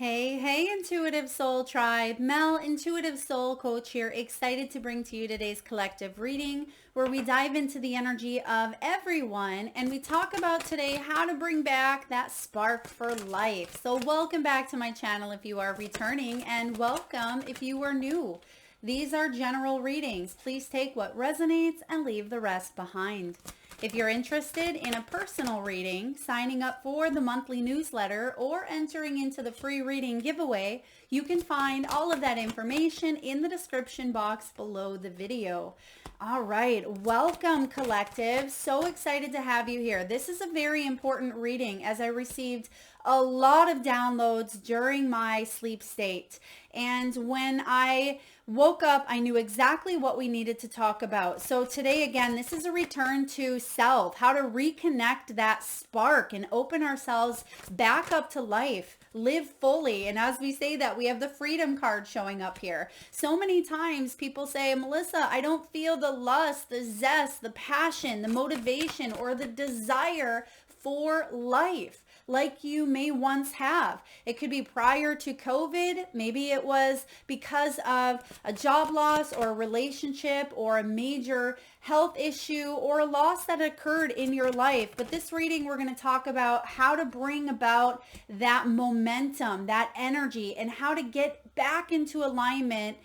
Hey, Intuitive Soul Tribe. Mel, Intuitive Soul Coach here, excited to bring to you today's collective reading where we dive into the energy of everyone and we talk about today how to bring back that spark for life. So welcome back to my channel if you are returning, and welcome if you are new. These are general readings. Please take what resonates and leave the rest behind. If you're interested in a personal reading, signing up for the monthly newsletter, or entering into the free reading giveaway, you can find all of that information in the description box below the video. All right, welcome collective. So excited to have you here. This is a very important reading as I received a lot of downloads during my sleep state. And when I woke up, I knew exactly what we needed to talk about. So today, again, this is a return to self, how to reconnect that spark and open ourselves back up to life, live fully. And as we say that, we have the freedom card showing up here. So many times people say, Melissa, I don't feel the lust, the zest, the passion, the motivation, or the desire for life like you may once have. It could be prior to COVID. Maybe it was because of a job loss or a relationship or a major health issue or a loss that occurred in your life. But this reading, we're going to talk about how to bring about that momentum, that energy, and how to get back into alignment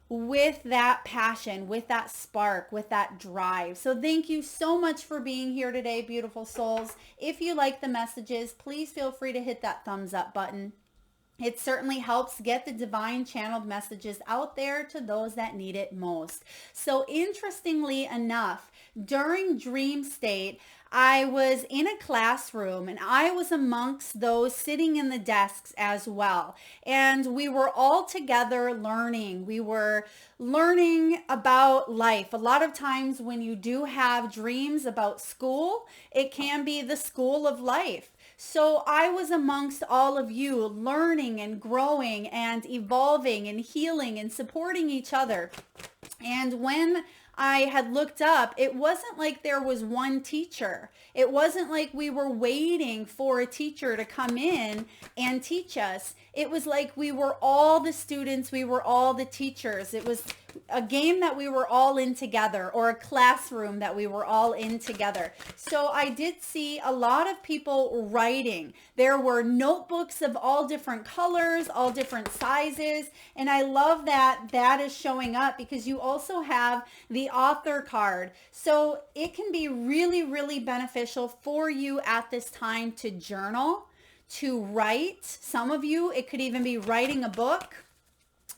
with that passion, with that spark, with that drive. So thank you so much for being here today, beautiful souls. If you like the messages, please feel free to hit that thumbs up button. It certainly helps get the divine channeled messages out there to those that need it most. So interestingly enough, during dream state, I was in a classroom and I was amongst those sitting in the desks as well. And we were all together learning. We were learning about life. A lot of times when you do have dreams about school, it can be the school of life. So I was amongst all of you learning and growing and evolving and healing and supporting each other. And when I had looked up, it wasn't like there was one teacher. It wasn't like we were waiting for a teacher to come in and teach us. It was like we were all the students, we were all the teachers. It was a game that we were all in together, or a classroom that we were all in together. So I did see a lot of people writing. There were notebooks of all different colors, all different sizes. And I love that that is showing up because you also have the author card. So it can be really, really beneficial for you at this time to journal, to write. Some of you, it could even be writing a book.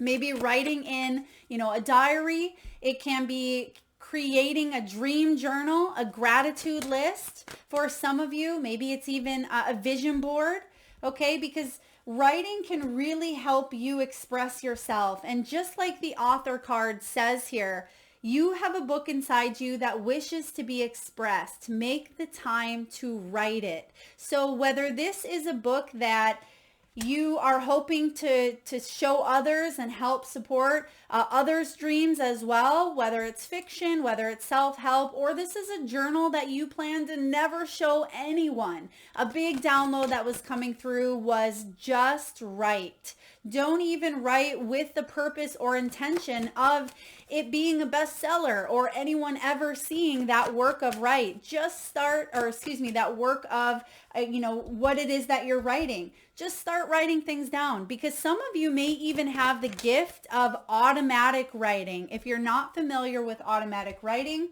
Maybe writing in, a diary. It can be creating a dream journal, a gratitude list. For some of you, maybe it's even a vision board, okay? Because writing can really help you express yourself. And just like the author card says here, you have a book inside you that wishes to be expressed. Make the time to write it. So whether this is a book that you are hoping to show others and help support others' dreams as well, whether it's fiction, whether it's self-help, or this is a journal that you plan to never show anyone. A big download that was coming through was just write. Don't even write with the purpose or intention of it being a bestseller or anyone ever seeing that work of write. Just start, that work of, what it is that you're writing. Just start writing things down, because some of you may even have the gift of automatic writing. If you're not familiar with automatic writing,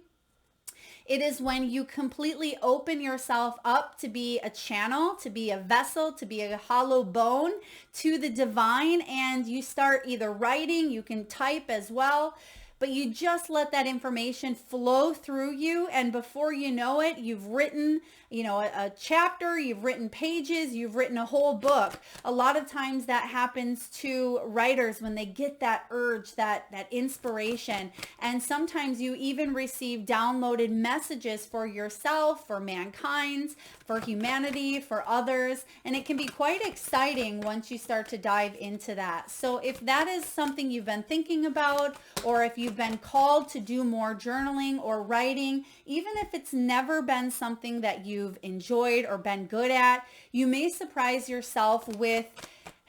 it is when you completely open yourself up to be a channel, to be a vessel, to be a hollow bone to the divine, and you start either writing, you can type as well, but you just let that information flow through you, and before you know it, you've written, a chapter, you've written pages, you've written a whole book. A lot of times that happens to writers when they get that urge, that inspiration, and sometimes you even receive downloaded messages for yourself, for mankind, for humanity, for others, and it can be quite exciting once you start to dive into that. So if that is something you've been thinking about, or if you've been called to do more journaling or writing, even if it's never been something that you've enjoyed or been good at, you may surprise yourself with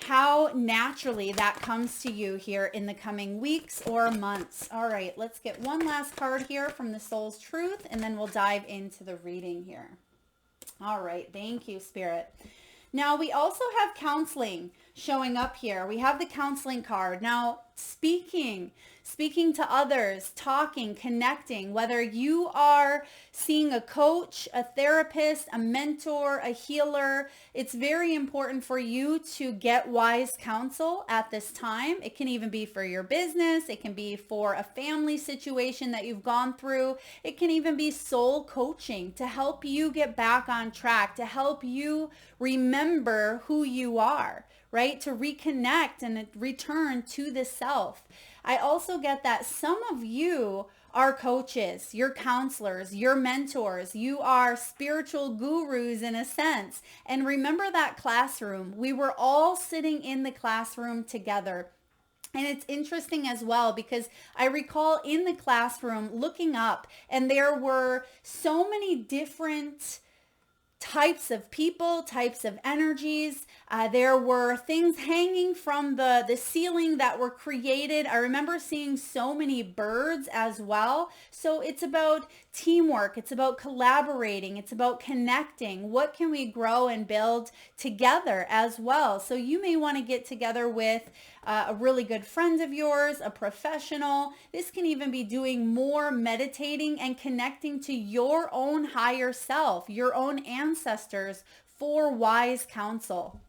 how naturally that comes to you here in the coming weeks or months. All right, let's get one last card here from the Soul's Truth, and then we'll dive into the reading here. All right, thank you, Spirit. Now, we also have counseling showing up here. We have the counseling card. Now, speaking to others, talking, connecting, whether you are seeing a coach, a therapist, a mentor, a healer, it's very important for you to get wise counsel at this time. It can even be for your business. It can be for a family situation that you've gone through. It can even be soul coaching to help you get back on track, to help you remember who you are, right? To reconnect and return to the self. I also get that some of you are coaches, you're counselors, you're mentors, you are spiritual gurus in a sense. And remember that classroom. We were all sitting in the classroom together. And it's interesting as well because I recall in the classroom looking up, and there were so many different types of people, types of energies. There were things hanging from the ceiling that were created. I remember seeing so many birds as well. So it's about teamwork. It's about collaborating. It's about connecting. What can we grow and build together as well? So you may want to get together with a really good friend of yours, a professional. This can even be doing more meditating and connecting to your own higher self, your own ancestors for wise counsel.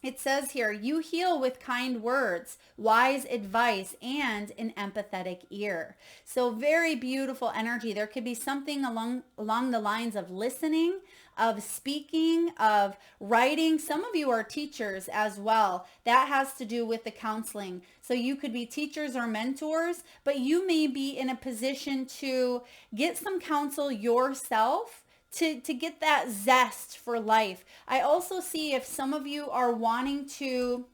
It says here, you heal with kind words, wise advice, and an empathetic ear. So very beautiful energy. There could be something along the lines of listening, of speaking, of writing. Some of you are teachers as well. That has to do with the counseling. So you could be teachers or mentors, but you may be in a position to get some counsel yourself to get that zest for life. I also see if some of you are wanting to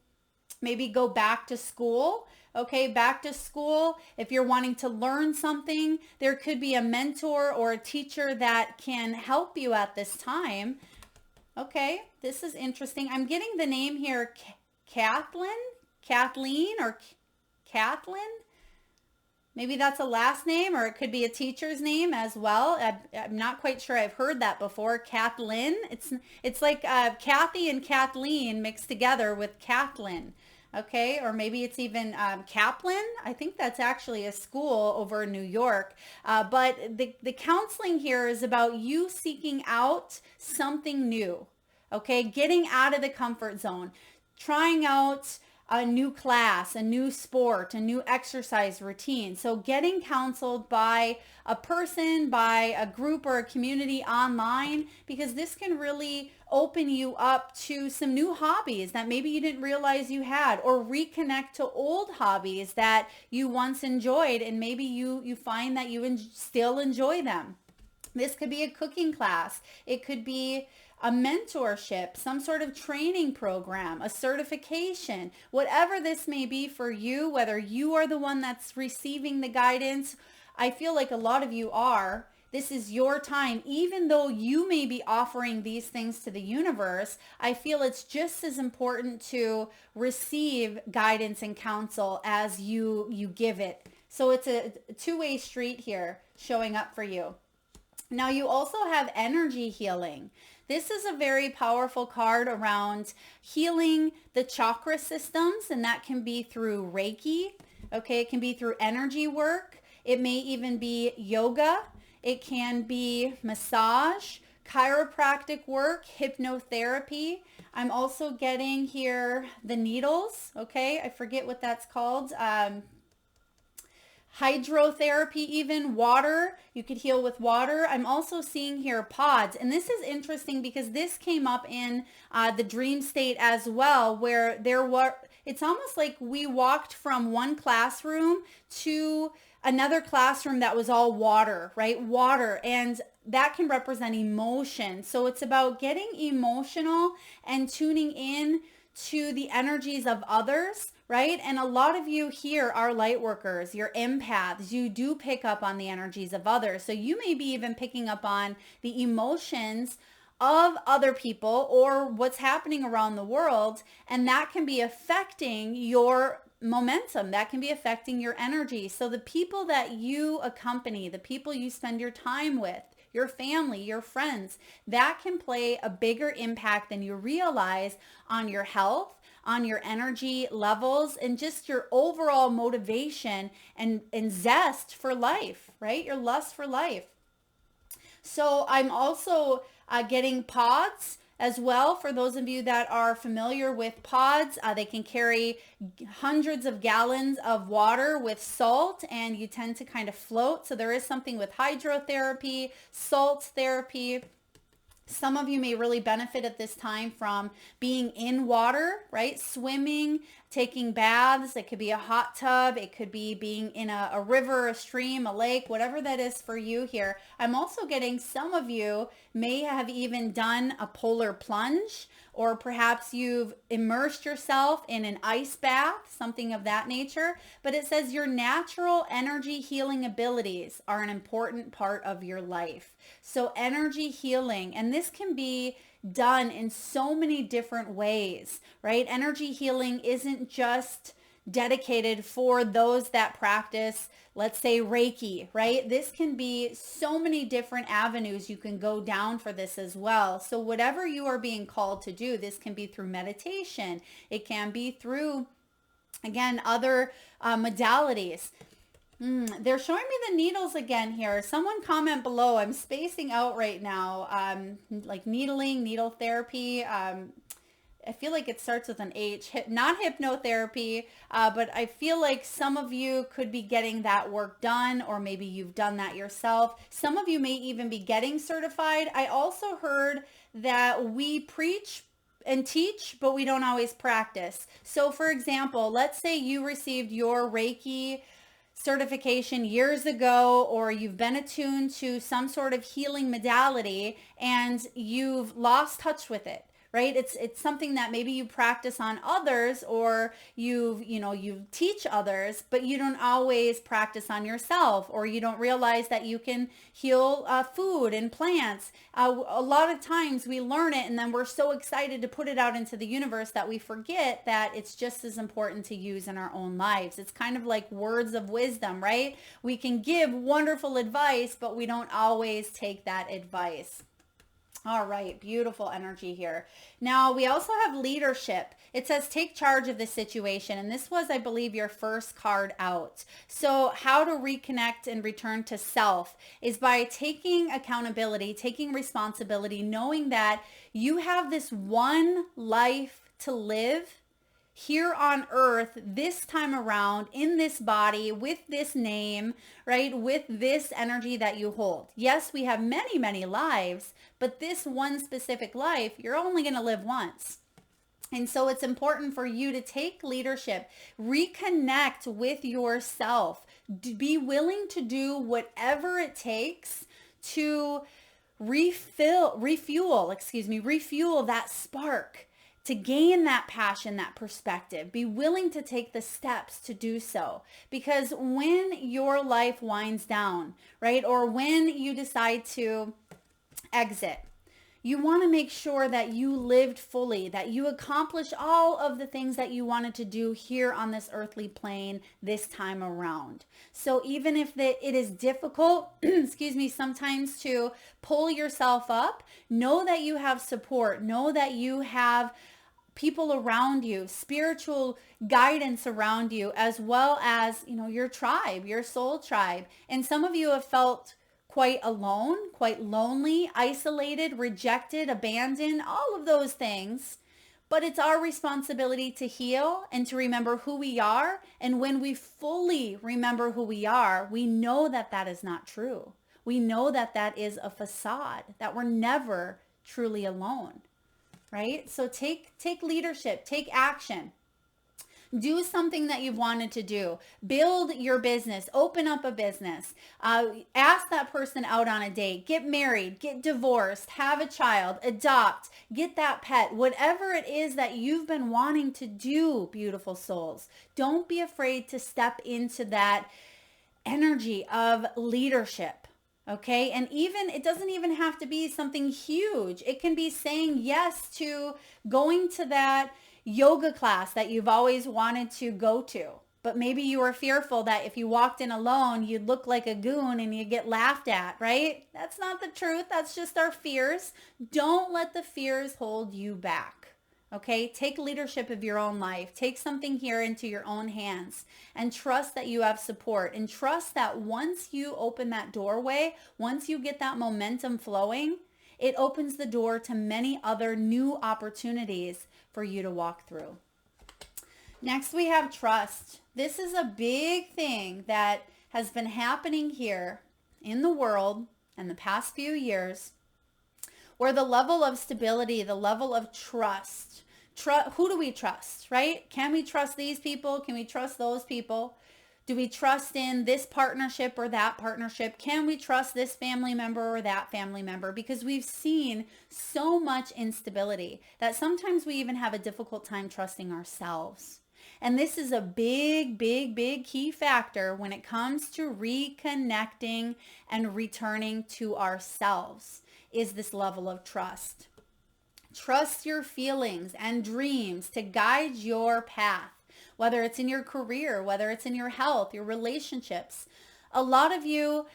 maybe go back to school. Okay, back to school. If you're wanting to learn something, there could be a mentor or a teacher that can help you at this time. Okay, this is interesting. I'm getting the name here, Kathleen or Kathleen. Maybe that's a last name, or it could be a teacher's name as well. I'm not quite sure. I've heard that before. Kathleen. It's like Kathy and Kathleen mixed together with Kathleen. Okay, or maybe it's even Kaplan. I think that's actually a school over in New York. But the counseling here is about you seeking out something new. Okay, getting out of the comfort zone, trying out a new class, a new sport, a new exercise routine. So getting counseled by a person, by a group or a community online, because this can really open you up to some new hobbies that maybe you didn't realize you had, or reconnect to old hobbies that you once enjoyed and maybe you find that you still enjoy them. This could be a cooking class. It could be a mentorship, some sort of training program, a certification, whatever this may be for you, whether you are the one that's receiving the guidance. I feel like a lot of you are. This is your time. Even though you may be offering these things to the universe, I feel it's just as important to receive guidance and counsel as you give it. So it's a two-way street here showing up for you. Now you also have energy healing. This is a very powerful card around healing the chakra systems, and that can be through Reiki. Okay, it can be through energy work. It may even be yoga. It can be massage, chiropractic work, hypnotherapy. I'm also getting here the needles. Okay, I forget what that's called. Hydrotherapy, even water. You could heal with water. I'm also seeing here pods. And this is interesting because this came up in the dream state as well, where it's almost like we walked from one classroom to another classroom that was all water, right? Water. And that can represent emotion. So it's about getting emotional and tuning in to the energies of others, right? And a lot of you here are light workers, you're empaths. You do pick up on the energies of others. So you may be even picking up on the emotions of other people or what's happening around the world. And that can be affecting your momentum. That can be affecting your energy. So the people that you accompany, the people you spend your time with, your family, your friends, that can play a bigger impact than you realize on your health, on your energy levels, and just your overall motivation and zest for life, right? Your lust for life. So I'm also getting pods as well. For those of you that are familiar with pods, they can carry hundreds of gallons of water with salt, and you tend to kind of float. So there is something with hydrotherapy, salt therapy. Some of you may really benefit at this time from being in water, right? Swimming, taking baths. It could be a hot tub. It could be being in a river, a stream, a lake, whatever that is for you here. I'm also getting some of you may have even done a polar plunge, or perhaps you've immersed yourself in an ice bath, something of that nature. But it says your natural energy healing abilities are an important part of your life. So energy healing, and this can be done in so many different ways, right? Energy healing isn't just dedicated for those that practice, let's say, Reiki, right? This can be so many different avenues you can go down for this as well. So whatever you are being called to do, this can be through meditation. It can be through, again, other modalities. They're showing me the needles again here. Someone comment below. I'm spacing out right now. Like needling, needle therapy. I feel like it starts with an H, not hypnotherapy, but I feel like some of you could be getting that work done, or maybe you've done that yourself. Some of you may even be getting certified. I also heard that we preach and teach, but we don't always practice. So for example, let's say you received your Reiki certification years ago, or you've been attuned to some sort of healing modality and you've lost touch with it, right? It's something that maybe you practice on others, or you teach others, but you don't always practice on yourself, or you don't realize that you can heal food and plants. A lot of times we learn it and then we're so excited to put it out into the universe that we forget that it's just as important to use in our own lives. It's kind of like words of wisdom, right? We can give wonderful advice, but we don't always take that advice. All right, beautiful energy here. Now, we also have leadership. It says take charge of the situation. And this was, I believe, your first card out. So how to reconnect and return to self is by taking accountability, taking responsibility, knowing that you have this one life to live here on earth this time around, in this body, with this name, right? With this energy that you hold. Yes, we have many, many lives, but this one specific life, you're only going to live once. And so it's important for you to take leadership, reconnect with yourself, be willing to do whatever it takes to refuel that spark, to gain that passion, that perspective. Be willing to take the steps to do so. Because when your life winds down, right, or when you decide to exit, you want to make sure that you lived fully, that you accomplished all of the things that you wanted to do here on this earthly plane this time around. So even if it is difficult, sometimes to pull yourself up, know that you have support, know that you have people around you, spiritual guidance around you, as well as, your tribe, your soul tribe. And some of you have felt quite alone, quite lonely, isolated, rejected, abandoned, all of those things. But it's our responsibility to heal and to remember who we are. And when we fully remember who we are, we know that that is not true. We know that that is a facade, that we're never truly alone. Right? So take leadership, take action. Do something that you've wanted to do. Build your business. Open up a business. Ask that person out on a date. Get married. Get divorced. Have a child. Adopt. Get that pet. Whatever it is that you've been wanting to do, beautiful souls. Don't be afraid to step into that energy of leadership. Okay. And even, it doesn't even have to be something huge. It can be saying yes to going to that yoga class that you've always wanted to go to. But maybe you were fearful that if you walked in alone, you'd look like a goon and you'd get laughed at, right? That's not the truth. That's just our fears. Don't let the fears hold you back. Okay, take leadership of your own life. Take something here into your own hands and trust that you have support, and trust that once you open that doorway, once you get that momentum flowing, it opens the door to many other new opportunities for you to walk through. Next, we have trust. This is a big thing that has been happening here in the world in the past few years, where the level of stability, the level of trust, who do we trust, right? Can we trust these people? Can we trust those people? Do we trust in this partnership or that partnership? Can we trust this family member or that family member? Because we've seen so much instability that sometimes we even have a difficult time trusting ourselves. And this is a big, big, big key factor when it comes to reconnecting and returning to ourselves, is this level of trust. Trust your feelings and dreams to guide your path, whether it's in your career, whether it's in your health, your relationships. A lot of you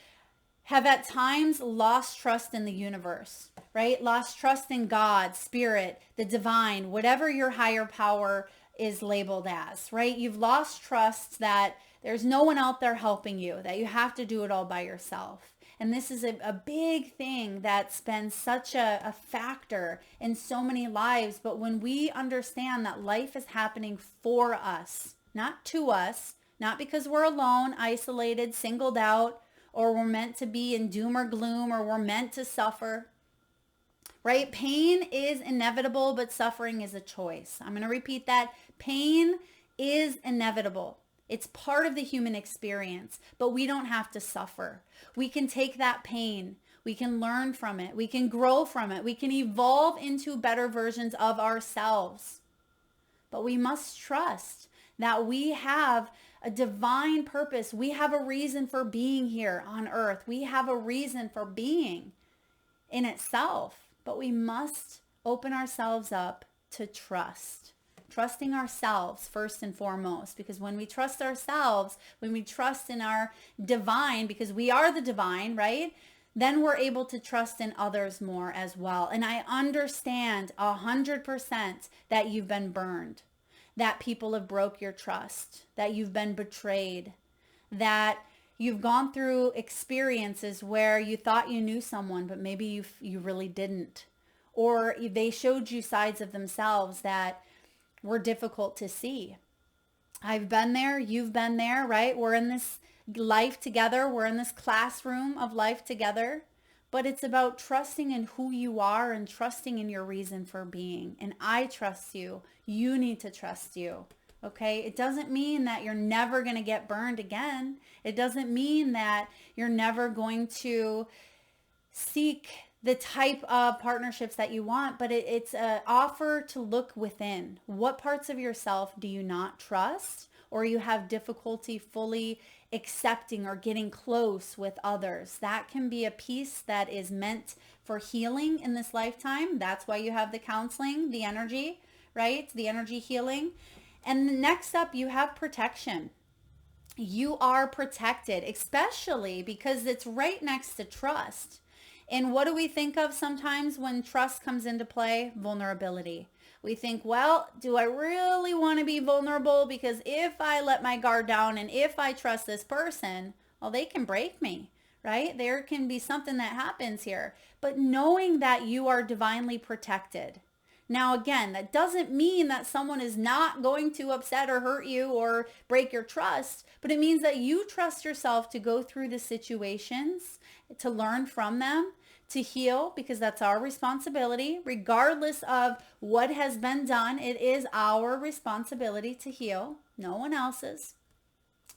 have at times lost trust in the universe, right? Lost trust in God, spirit, the divine, whatever your higher power is labeled as, right? You've lost trust that there's no one out there helping you, that you have to do it all by yourself. And this is a big thing that's been such a factor in so many lives. But when we understand that life is happening for us, not to us, not because we're alone, isolated, singled out, or we're meant to be in doom or gloom, or we're meant to suffer, right? Pain is inevitable, but suffering is a choice. I'm going to repeat that. Pain is inevitable. It's part of the human experience, but we don't have to suffer. We can take that pain. We can learn from it. We can grow from it. We can evolve into better versions of ourselves. But we must trust that we have a divine purpose. We have a reason for being here on earth. We have a reason for being in itself, but we must open ourselves up to trust. Trusting ourselves first and foremost, because when we trust ourselves, when we trust in our divine, because we are the divine, right? Then we're able to trust in others more as well. And I understand 100% that you've been burned, that people have broke your trust, that you've been betrayed, that you've gone through experiences where you thought you knew someone, but maybe you really didn't. Or they showed you sides of themselves that were difficult to see. I've been there. You've been there, right? We're in this life together. We're in this classroom of life together. But it's about trusting in who you are and trusting in your reason for being. And I trust you. You need to trust you. Okay? It doesn't mean that you're never going to get burned again. It doesn't mean that you're never going to seek the type of partnerships that you want, but it's an offer to look within. What parts of yourself do you not trust, or you have difficulty fully accepting or getting close with others? That can be a piece that is meant for healing in this lifetime. That's why you have the counseling, the energy, right? The energy healing. And next up, you have protection. You are protected, especially because it's right next to trust. And what do we think of sometimes when trust comes into play? Vulnerability. We think, well, do I really want to be vulnerable? Because if I let my guard down and if I trust this person, well, they can break me, right? There can be something that happens here. But knowing that you are divinely protected. Now, again, that doesn't mean that someone is not going to upset or hurt you or break your trust, but it means that you trust yourself to go through the situations, to learn from them, to heal, because that's our responsibility. Regardless of what has been done, it is our responsibility to heal, no one else's.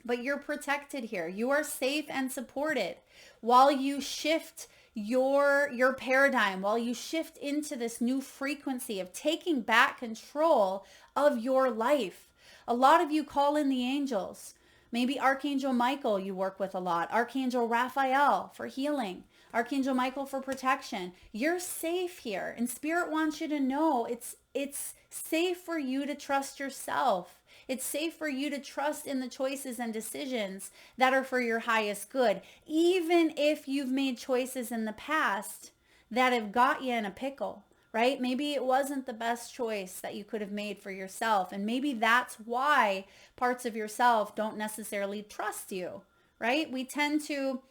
But you're protected here. You are safe and supported while you shift your paradigm, while you shift into this new frequency of taking back control of your life. A lot of you call in the angels, Maybe Archangel Michael you work with a lot. Archangel Raphael for healing. Archangel Michael for protection. You're safe here. And Spirit wants you to know it's safe for you to trust yourself. It's safe for you to trust in the choices and decisions that are for your highest good. Even if you've made choices in the past that have got you in a pickle, right? Maybe it wasn't the best choice that you could have made for yourself. And maybe that's why parts of yourself don't necessarily trust you, right? We tend to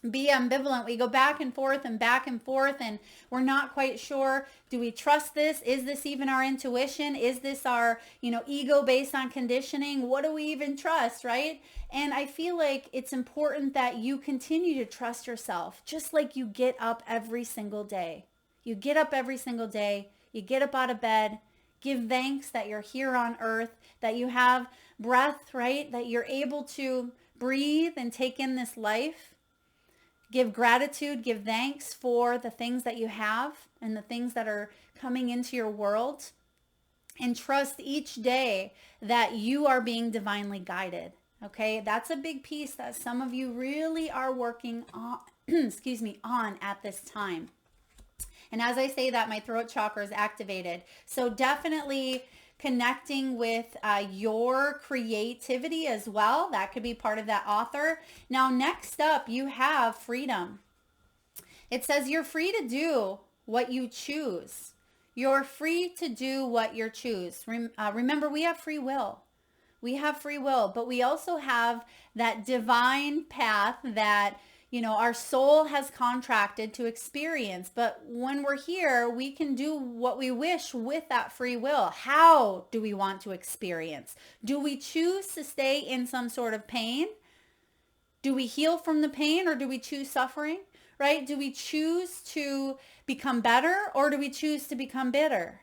be ambivalent. We go back and forth and we're not quite sure. Do we trust this? Is this even our intuition? Is this our, ego based on conditioning? What do we even trust, right? And I feel like it's important that you continue to trust yourself, just like you get up every single day. You get up every single day. You get up out of bed. Give thanks that you're here on earth, that you have breath, right? That you're able to breathe and take in this life. Give gratitude, give thanks for the things that you have and the things that are coming into your world. And trust each day that you are being divinely guided. Okay, that's a big piece that some of you really are working on, on at this time. And as I say that, my throat chakra is activated. So definitely connecting with your creativity as well. That could be part of that author. Now, next up, you have freedom. It says you're free to do what you choose. You're free to do what you choose. Remember, we have free will. We have free will, but we also have that divine path that our soul has contracted to experience. But when we're here, we can do what we wish with that free will. How do we want to experience? Do we choose to stay in some sort of pain? Do we heal from the pain, or do we choose suffering, right? Do we choose to become better, or do we choose to become bitter?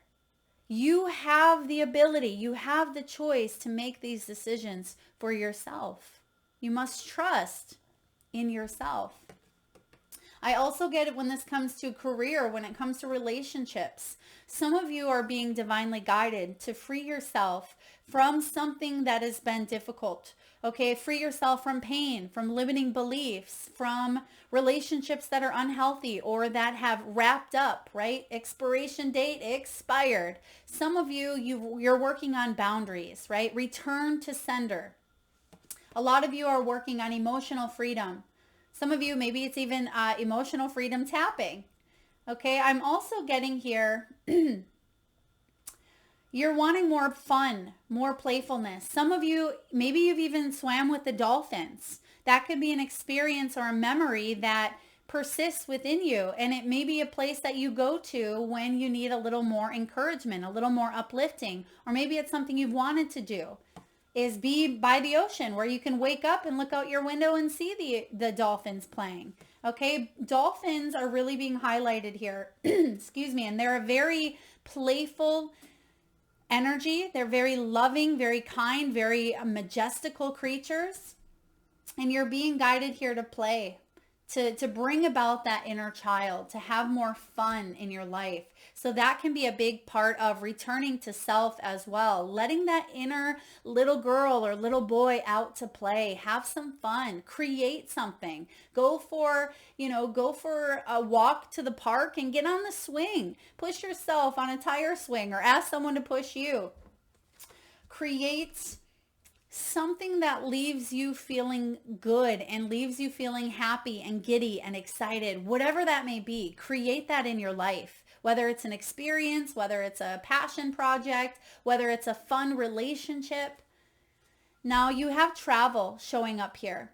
You have the ability, you have the choice to make these decisions for yourself. You must trust in yourself. I also get it when this comes to career, when it comes to relationships. Some of you are being divinely guided to free yourself from something that has been difficult. Okay, free yourself from pain, from limiting beliefs, from relationships that are unhealthy or that have wrapped up, right? Expiration date expired. Some of you're working on boundaries, right? Return to sender. A lot of you are working on emotional freedom. Some of you, maybe it's even emotional freedom tapping. Okay, I'm also getting here, you're wanting more fun, more playfulness. Some of you, maybe you've even swam with the dolphins. That could be an experience or a memory that persists within you. And it may be a place that you go to when you need a little more encouragement, a little more uplifting, or maybe it's something you've wanted to do. Is be by the ocean where you can wake up and look out your window and see the dolphins playing. Okay, dolphins are really being highlighted here. Excuse me. And they're a very playful energy. They're very loving, very kind, very majestical creatures. And you're being guided here to play, to bring about that inner child, to have more fun in your life. So that can be a big part of returning to self as well. Letting that inner little girl or little boy out to play, have some fun, create something. Go for a walk to the park and get on the swing. Push yourself on a tire swing or ask someone to push you. Create something that leaves you feeling good and leaves you feeling happy and giddy and excited, whatever that may be. Create that in your life, whether it's an experience, whether it's a passion project, whether it's a fun relationship. Now you have travel showing up here.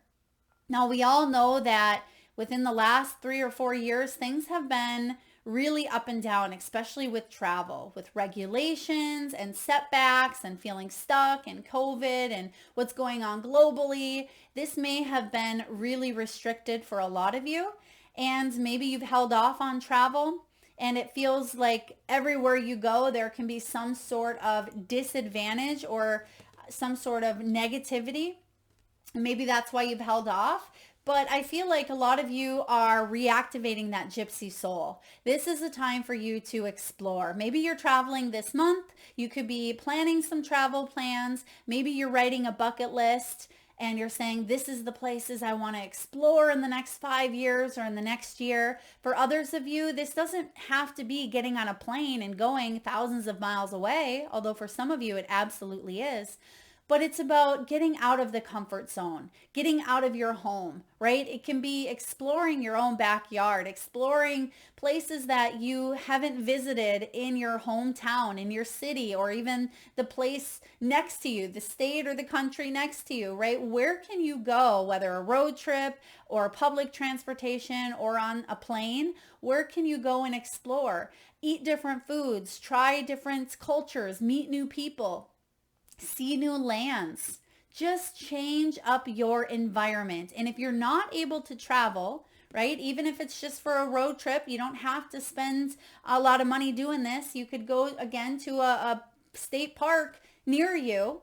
Now we all know that within the last 3 or 4 years, things have been really up and down, especially with travel, with regulations and setbacks and feeling stuck and COVID and what's going on globally. This may have been really restricted for a lot of you, and maybe you've held off on travel and it feels like everywhere you go, there can be some sort of disadvantage or some sort of negativity. Maybe that's why you've held off. But I feel like a lot of you are reactivating that gypsy soul. This is a time for you to explore. Maybe you're traveling this month. You could be planning some travel plans. Maybe you're writing a bucket list and you're saying, this is the places I want to explore in the next 5 years or in the next year. For others of you, this doesn't have to be getting on a plane and going thousands of miles away, although for some of you it absolutely is. But it's about getting out of the comfort zone, getting out of your home, right? It can be exploring your own backyard, exploring places that you haven't visited in your hometown, in your city, or even the place next to you, the state or the country next to you, right? Where can you go, whether a road trip or public transportation or on a plane? Where can you go and explore? Eat different foods, try different cultures, meet new people, see new lands. Just change up your environment. And if you're not able to travel, right, even if it's just for a road trip, you don't have to spend a lot of money doing this. You could go again to a state park near you.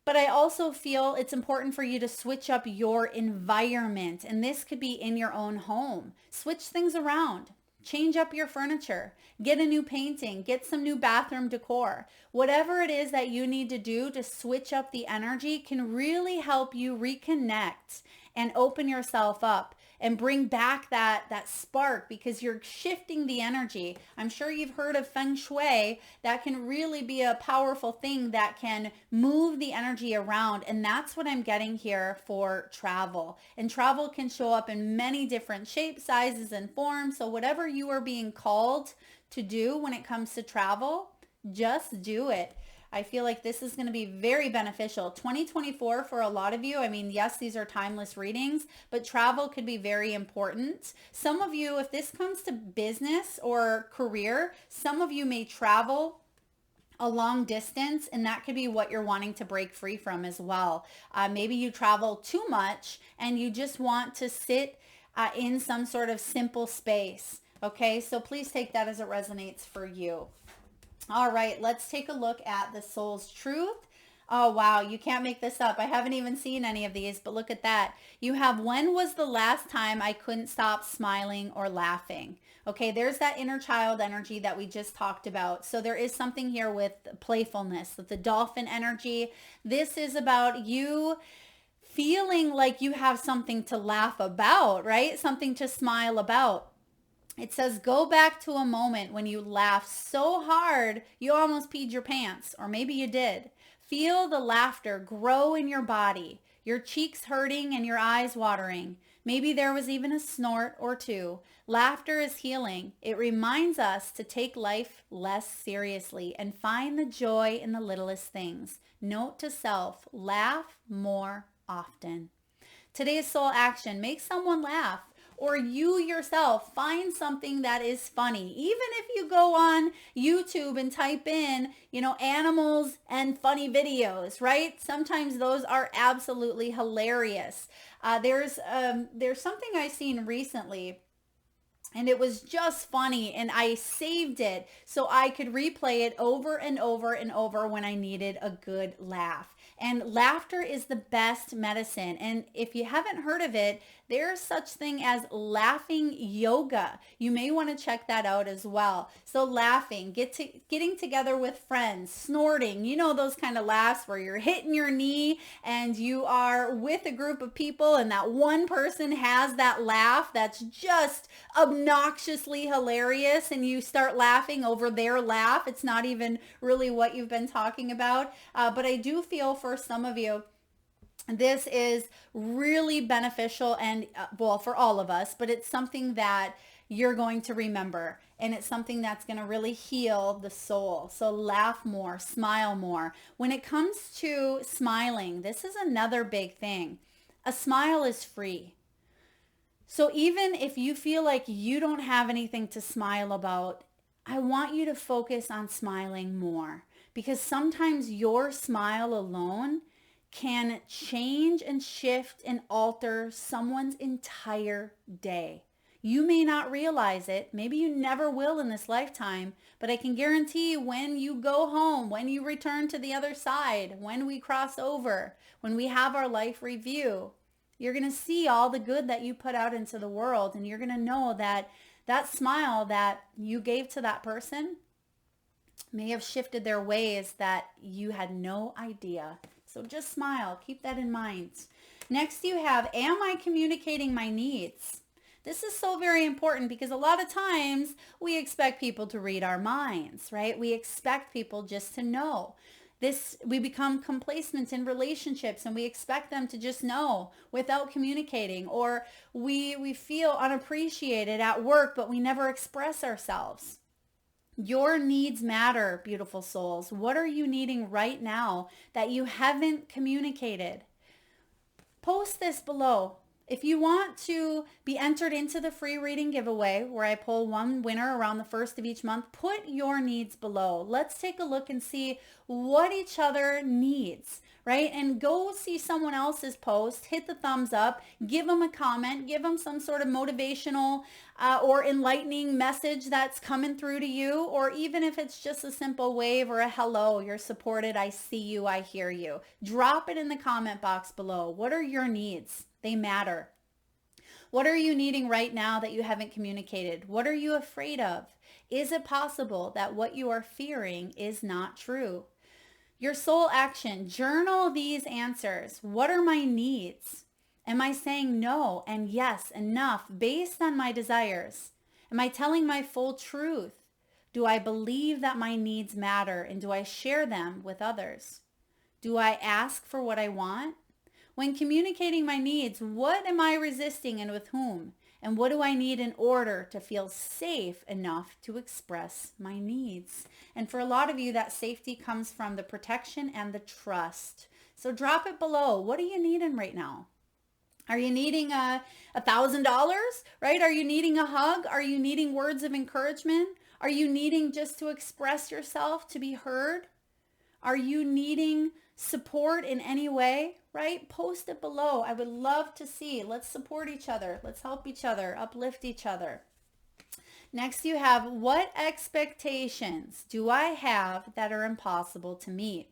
But I also feel it's important for you to switch up your environment. And this could be in your own home. Switch things around. Change up your furniture, get a new painting, get some new bathroom decor. Whatever it is that you need to do to switch up the energy can really help you reconnect and open yourself up and bring back that spark, because you're shifting the energy. I'm sure you've heard of feng shui. That can really be a powerful thing that can move the energy around. And that's what I'm getting here for travel. And travel can show up in many different shapes, sizes, and forms. So whatever you are being called to do when it comes to travel, just do it. I feel like this is going to be very beneficial. 2024 for a lot of you, I mean, yes, these are timeless readings, but travel could be very important. Some of you, if this comes to business or career, some of you may travel a long distance, and that could be what you're wanting to break free from as well. Maybe you travel too much and you just want to sit in some sort of simple space. Okay, so please take that as it resonates for you. All right, let's take a look at the soul's truth. Oh, wow, you can't make this up. I haven't even seen any of these, but look at that. You have, when was the last time I couldn't stop smiling or laughing? Okay, there's that inner child energy that we just talked about. So there is something here with playfulness, with the dolphin energy. This is about you feeling like you have something to laugh about, right? Something to smile about. It says, go back to a moment when you laughed so hard you almost peed your pants, or maybe you did. Feel the laughter grow in your body, your cheeks hurting and your eyes watering. Maybe there was even a snort or two. Laughter is healing. It reminds us to take life less seriously and find the joy in the littlest things. Note to self, laugh more often. Today's soul action, make someone laugh. Or you yourself find something that is funny. Even if you go on YouTube and type in, animals and funny videos, right? Sometimes those are absolutely hilarious. There's something I seen recently, and it was just funny, and I saved it so I could replay it over and over and over when I needed a good laugh. And laughter is the best medicine. And if you haven't heard of it, there's such thing as laughing yoga. You may want to check that out as well. So laughing, getting together with friends, snorting, those kind of laughs where you're hitting your knee and you are with a group of people and that one person has that laugh that's just obnoxiously hilarious and you start laughing over their laugh. It's not even really what you've been talking about. But I do feel for some of you, this is really beneficial and for all of us, but it's something that you're going to remember, and it's something that's going to really heal the soul. So laugh more, smile more. When it comes to smiling, this is another big thing. A smile is free. So even if you feel like you don't have anything to smile about, I want you to focus on smiling more, because sometimes your smile alone can change and shift and alter someone's entire day. You may not realize it. Maybe you never will in this lifetime, but I can guarantee when you go home, when you return to the other side, when we cross over, when we have our life review, you're going to see all the good that you put out into the world, and you're going to know that that smile that you gave to that person may have shifted their ways that you had no idea. So just smile. Keep that in mind. Next you have, am I communicating my needs? This is so very important because a lot of times we expect people to read our minds, right? We expect people just to know. We become complacent in relationships and we expect them to just know without communicating, or we feel unappreciated at work, but we never express ourselves. Your needs matter, beautiful souls. What are you needing right now that you haven't communicated? Post this below. If you want to be entered into the free reading giveaway where I pull one winner around the first of each month, put your needs below. Let's take a look and see what each other needs, right? And go see someone else's post, hit the thumbs up, give them a comment, give them some sort of motivational or enlightening message that's coming through to you, or even if it's just a simple wave or a hello, you're supported, I see you, I hear you. Drop it in the comment box below. What are your needs? They matter. What are you needing right now that you haven't communicated? What are you afraid of? Is it possible that what you are fearing is not true? Your soul action, journal these answers. What are my needs? Am I saying no and yes enough based on my desires? Am I telling my full truth? Do I believe that my needs matter, and do I share them with others? Do I ask for what I want? When communicating my needs, what am I resisting and with whom? And what do I need in order to feel safe enough to express my needs? And for a lot of you, that safety comes from the protection and the trust. So drop it below. What are you needing right now? Are you needing $1,000, right? Are you needing a hug? Are you needing words of encouragement? Are you needing just to express yourself, to be heard? Are you needing support in any way, right? Post it below. I would love to see. Let's support each other. Let's help each other, uplift each other. Next you have, what expectations do I have that are impossible to meet?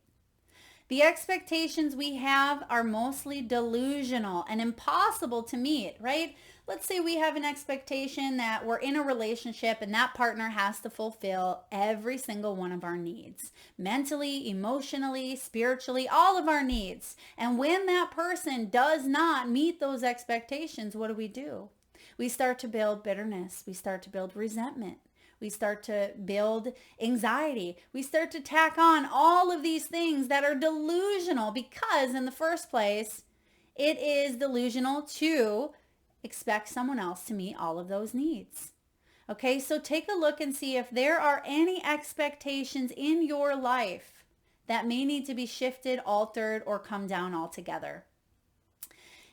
The expectations we have are mostly delusional and impossible to meet, right? Let's say we have an expectation that we're in a relationship and that partner has to fulfill every single one of our needs. Mentally, emotionally, spiritually, all of our needs. And when that person does not meet those expectations, what do? We start to build bitterness. We start to build resentment. We start to build anxiety. We start to tack on all of these things that are delusional because in the first place, it is delusional to expect someone else to meet all of those needs. Okay, so take a look and see if there are any expectations in your life that may need to be shifted, altered, or come down altogether.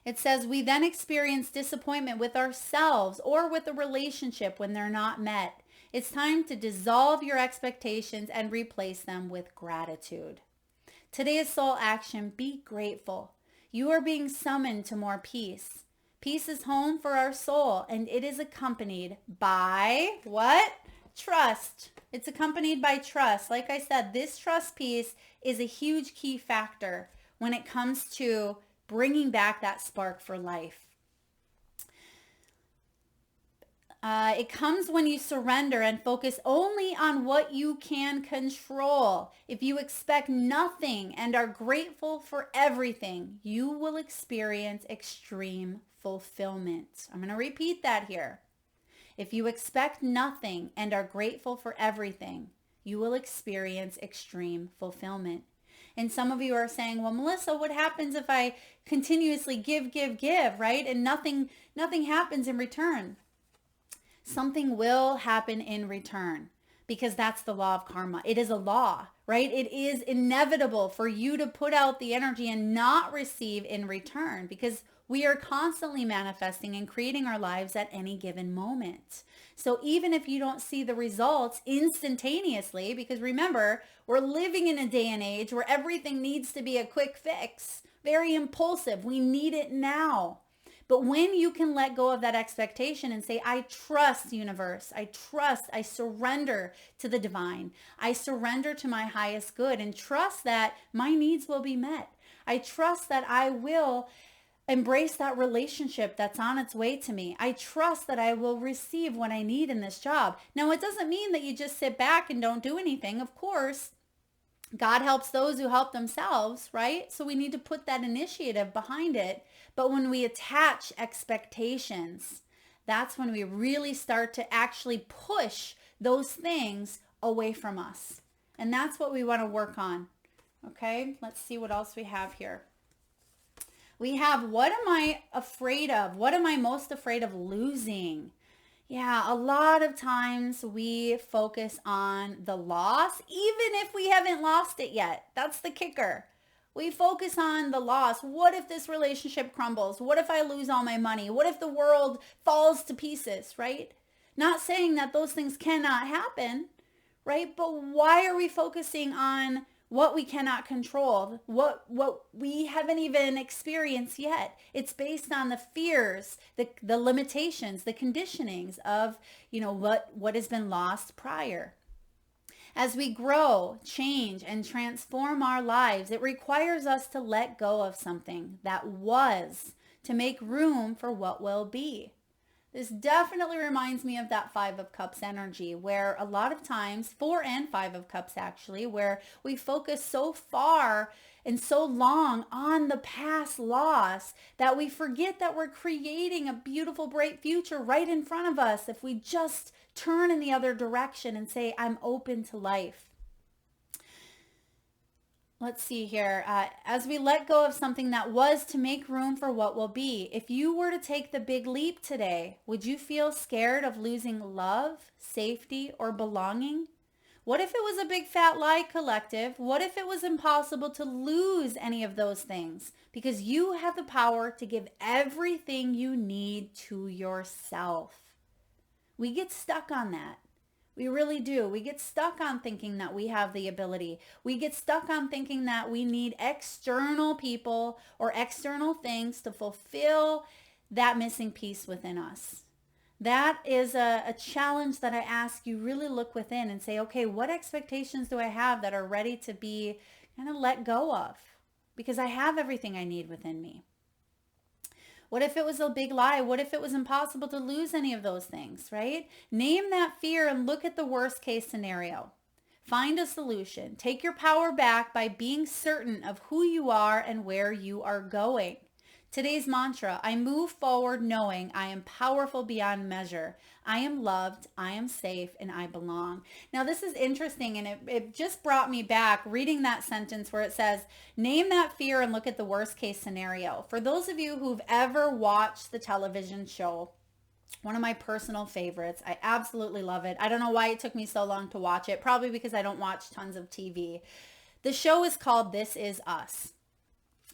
It says we then experience disappointment with ourselves or with a relationship when they're not met. It's time to dissolve your expectations and replace them with gratitude. Today's soul action, be grateful. You are being summoned to more peace. Peace is home for our soul, and it is accompanied by what? Trust. It's accompanied by trust. Like I said, this trust piece is a huge key factor when it comes to bringing back that spark for life. It comes when you surrender and focus only on what you can control. If you expect nothing and are grateful for everything, you will experience extreme fulfillment. I'm going to repeat that here. If you expect nothing and are grateful for everything, you will experience extreme fulfillment. And some of you are saying, well, Melissa, what happens if I continuously give, right? And nothing happens in return. Something will happen in return because that's the law of karma. It is a law, right? It is inevitable for you to put out the energy and not receive in return because we are constantly manifesting and creating our lives at any given moment. So even if you don't see the results instantaneously, because remember, we're living in a day and age where everything needs to be a quick fix, very impulsive. We need it now. But when you can let go of that expectation and say, I trust universe, I trust, I surrender to the divine, I surrender to my highest good and trust that my needs will be met. I trust that I will embrace that relationship that's on its way to me. I trust that I will receive what I need in this job. Now, it doesn't mean that you just sit back and don't do anything. Of course, God helps those who help themselves, right? So we need to put that initiative behind it. But when we attach expectations, that's when we really start to actually push those things away from us. And that's what we want to work on. Okay, let's see what else we have here. We have, what am I afraid of? What am I most afraid of losing? Yeah, a lot of times we focus on the loss, even if we haven't lost it yet. That's the kicker. We focus on the loss. What if this relationship crumbles? What if I lose all my money? What if the world falls to pieces, right? Not saying that those things cannot happen, right? But why are we focusing on what we cannot control, what we haven't even experienced yet? It's based on the fears, the limitations, the conditionings of, what has been lost prior. As we grow, change, and transform our lives, it requires us to let go of something that was to make room for what will be. This definitely reminds me of that Five of Cups energy, where a lot of times, Four and Five of Cups actually, where we focus so far and so long on the past loss that we forget that we're creating a beautiful, bright future right in front of us if we just turn in the other direction and say, I'm open to life. Let's see here. As we let go of something that was to make room for what will be, if you were to take the big leap today, would you feel scared of losing love, safety, or belonging? What if it was a big fat lie, collective? What if it was impossible to lose any of those things? Because you have the power to give everything you need to yourself. We get stuck on that. We really do. We get stuck on thinking that we have the ability. We get stuck on thinking that we need external people or external things to fulfill that missing piece within us. That is a challenge that I ask you really look within and say, okay, what expectations do I have that are ready to be kind of let go of? Because I have everything I need within me. What if it was a big lie? What if it was impossible to lose any of those things, right? Name that fear and look at the worst case scenario. Find a solution. Take your power back by being certain of who you are and where you are going. Today's mantra, I move forward knowing I am powerful beyond measure. I am loved, I am safe, and I belong. Now this is interesting, and it just brought me back reading that sentence where it says, name that fear and look at the worst case scenario. For those of you who've ever watched the television show, one of my personal favorites, I absolutely love it. I don't know why it took me so long to watch it, probably because I don't watch tons of TV. The show is called This Is Us.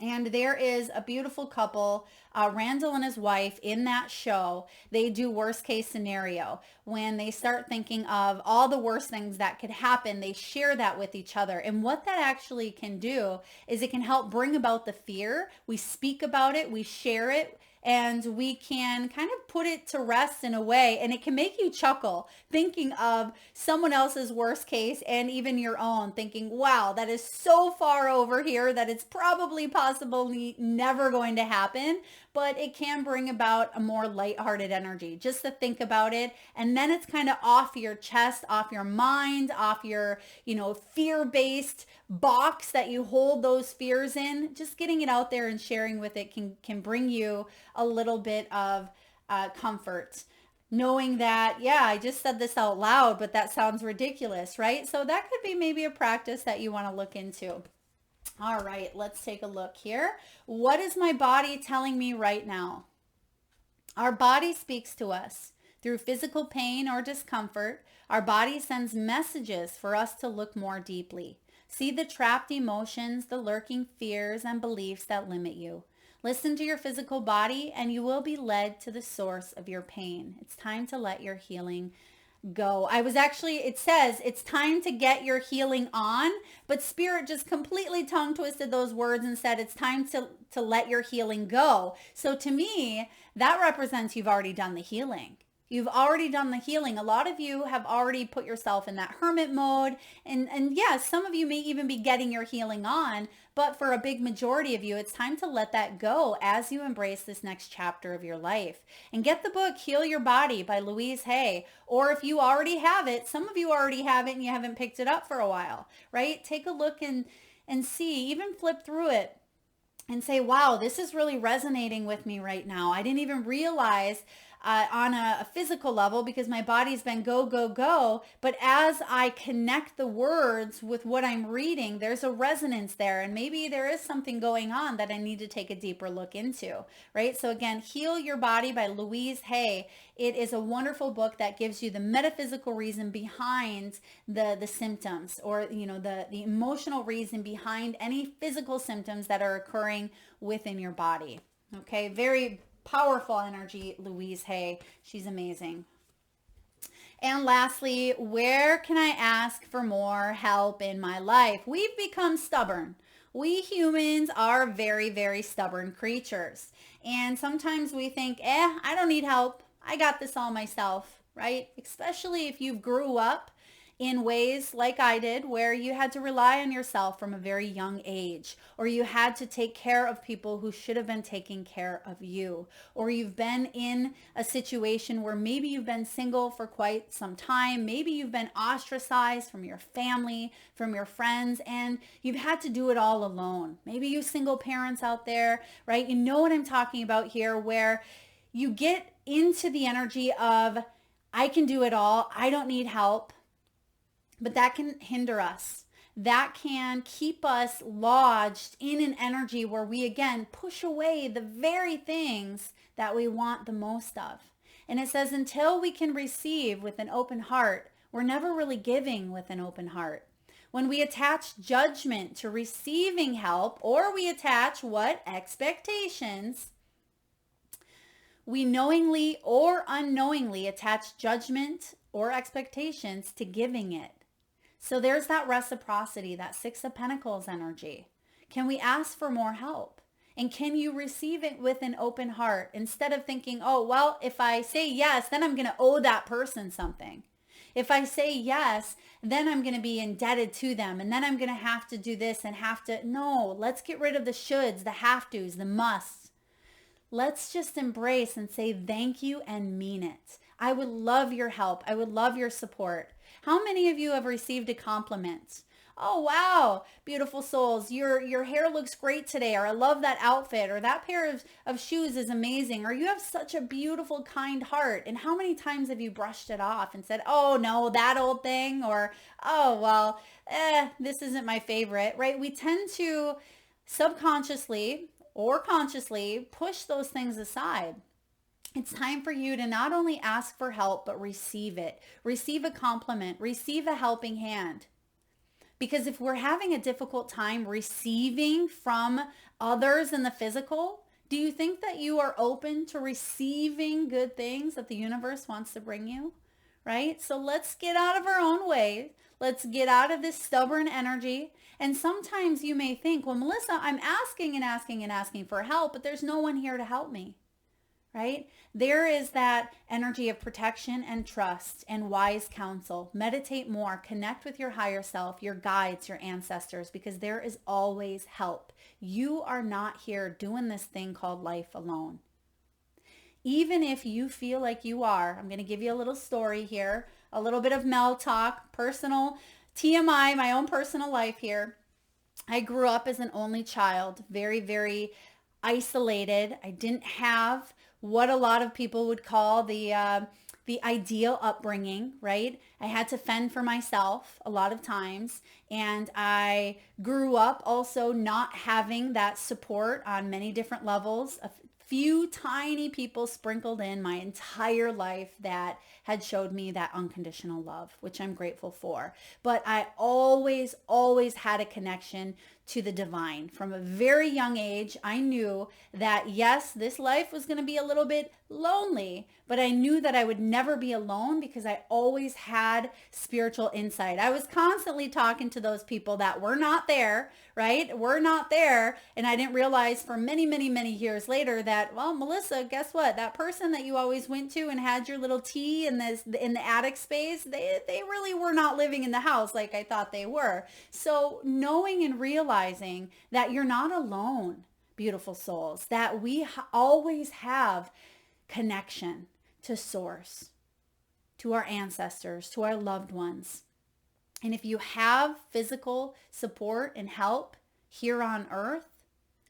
And there is a beautiful couple, Randall and his wife, in that show. They do worst case scenario. When they start thinking of all the worst things that could happen, they share that with each other. And what that actually can do is it can help bring about the fear. We speak about it, we share it, and we can kind of put it to rest in a way, and it can make you chuckle thinking of someone else's worst case and even your own, thinking, wow, that is so far over here that it's probably possibly never going to happen, but it can bring about a more lighthearted energy just to think about it. And then it's kind of off your chest, off your mind, off your, fear-based box that you hold those fears in. Just getting it out there and sharing with it can bring you a little bit of comfort. Knowing that, yeah, I just said this out loud, but that sounds ridiculous, right? So that could be maybe a practice that you want to look into. All right, let's take a look here. What is my body telling me right now? Our body speaks to us through physical pain or discomfort. Our body sends messages for us to look more deeply. See the trapped emotions, the lurking fears and beliefs that limit you. Listen to your physical body and you will be led to the source of your pain. It's time to let your healing go. It says it's time to get your healing on, but Spirit just completely tongue twisted those words and said it's time to let your healing go. So to me, that represents you've already done the healing. You've already done the healing. A lot of you have already put yourself in that hermit mode. And yes, some of you may even be getting your healing on, but for a big majority of you, it's time to let that go as you embrace this next chapter of your life. And get the book, Heal Your Body by Louise Hay. Or if you already have it, some of you already have it and you haven't picked it up for a while, right? Take a look and see, even flip through it and say, wow, this is really resonating with me right now. I didn't even realize on a physical level because my body's been go, go, go. But as I connect the words with what I'm reading, there's a resonance there. And maybe there is something going on that I need to take a deeper look into, right? So again, Heal Your Body by Louise Hay. It is a wonderful book that gives you the metaphysical reason behind the symptoms, or, you know, the emotional reason behind any physical symptoms that are occurring within your body. Okay, very powerful energy, Louise Hay. She's amazing. And lastly, where can I ask for more help in my life? We've become stubborn. We humans are very, very stubborn creatures. And sometimes we think, I don't need help. I got this all myself, right? Especially if you grew up in ways like I did, where you had to rely on yourself from a very young age, or you had to take care of people who should have been taking care of you, or you've been in a situation where maybe you've been single for quite some time, maybe you've been ostracized from your family, from your friends, and you've had to do it all alone. Maybe you single parents out there, right? You know what I'm talking about here, where you get into the energy of, I can do it all, I don't need help. But that can hinder us. That can keep us lodged in an energy where we, again, push away the very things that we want the most of. And it says, until we can receive with an open heart, we're never really giving with an open heart. When we attach judgment to receiving help, or we attach what? Expectations, we knowingly or unknowingly attach judgment or expectations to giving it. So there's that reciprocity, that Six of Pentacles energy. Can we ask for more help? And can you receive it with an open heart instead of thinking, oh, well, if I say yes, then I'm going to owe that person something. If I say yes, then I'm going to be indebted to them. And then I'm going to have to do this and have to. No, let's get rid of the shoulds, the have tos, the musts. Let's just embrace and say thank you and mean it. I would love your help. I would love your support. How many of you have received a compliment? Oh, wow, beautiful souls, your hair looks great today, or I love that outfit, or that pair of shoes is amazing, or you have such a beautiful, kind heart. And how many times have you brushed it off and said, oh, no, that old thing, or, oh, well, this isn't my favorite, right? We tend to subconsciously or consciously push those things aside. It's time for you to not only ask for help, but receive it. Receive a compliment. Receive a helping hand. Because if we're having a difficult time receiving from others in the physical, do you think that you are open to receiving good things that the universe wants to bring you? Right? So let's get out of our own way. Let's get out of this stubborn energy. And sometimes you may think, well, Melissa, I'm asking and asking and asking for help, but there's no one here to help me. Right? There is that energy of protection and trust and wise counsel. Meditate more, connect with your higher self, your guides, your ancestors, because there is always help. You are not here doing this thing called life alone. Even if you feel like you are, I'm going to give you a little story here, a little bit of Mel talk, personal TMI, my own personal life here. I grew up as an only child, very, very isolated. I didn't have what a lot of people would call the ideal upbringing, right? I had to fend for myself a lot of times. And I grew up also not having that support on many different levels. A few tiny people sprinkled in my entire life that had showed me that unconditional love, which I'm grateful for. But I always had a connection to the divine. From a very young age, I knew that yes, this life was going to be a little bit lonely, but I knew that I would never be alone because I always had spiritual insight. I was constantly talking to those people that were not there, right? Were not there. And I didn't realize for many, many, many years later that, well, Melissa, guess what? That person that you always went to and had your little tea in the attic space, they really were not living in the house like I thought they were. So knowing and realizing that you're not alone, beautiful souls, that we always have connection to source, to our ancestors, to our loved ones. And if you have physical support and help here on earth,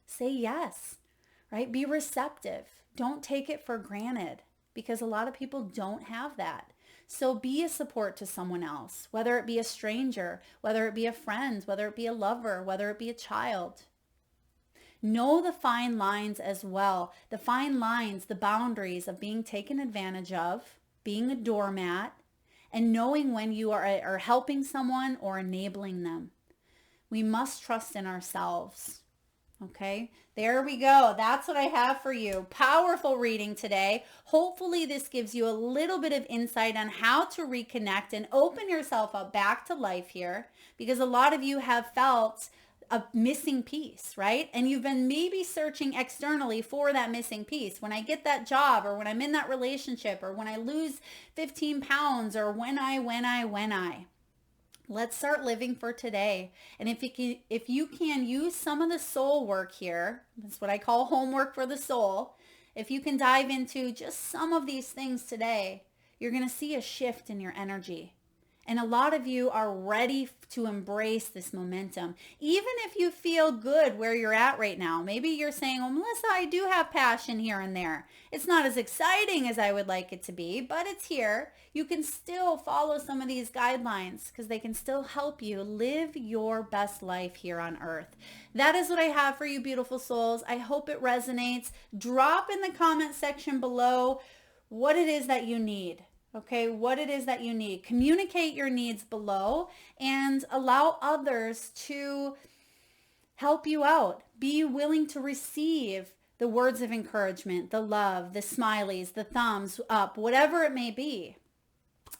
say yes, right? Be receptive. Don't take it for granted because a lot of people don't have that. So be a support to someone else, whether it be a stranger, whether it be a friend, whether it be a lover, whether it be a child. Know the fine lines as well. The fine lines, the boundaries of being taken advantage of, being a doormat, and knowing when you are helping someone or enabling them. We must trust in ourselves. Okay, there we go. That's what I have for you. Powerful reading today. Hopefully this gives you a little bit of insight on how to reconnect and open yourself up back to life here, because a lot of you have felt a missing piece, right? And you've been maybe searching externally for that missing piece. When I get that job, or when I'm in that relationship, or when I lose 15 pounds, or when I. Let's start living for today. And if you can use some of the soul work here, that's what I call homework for the soul. If you can dive into just some of these things today, you're going to see a shift in your energy. And a lot of you are ready to embrace this momentum. Even if you feel good where you're at right now. Maybe you're saying, well, Melissa, I do have passion here and there. It's not as exciting as I would like it to be, but it's here. You can still follow some of these guidelines because they can still help you live your best life here on earth. That is what I have for you, beautiful souls. I hope it resonates. Drop in the comment section below what it is that you need. Okay, what it is that you need. Communicate your needs below and allow others to help you out. Be willing to receive the words of encouragement, the love, the smileys, the thumbs up, whatever it may be.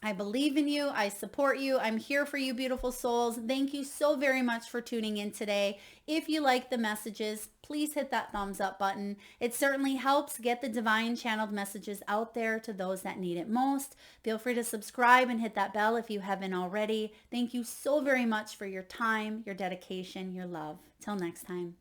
I believe in you. I support you. I'm here for you, beautiful souls. Thank you so very much for tuning in today. If you like the messages, please hit that thumbs up button. It certainly helps get the divine channeled messages out there to those that need it most. Feel free to subscribe and hit that bell if you haven't already. Thank you so very much for your time, your dedication, your love. Till next time.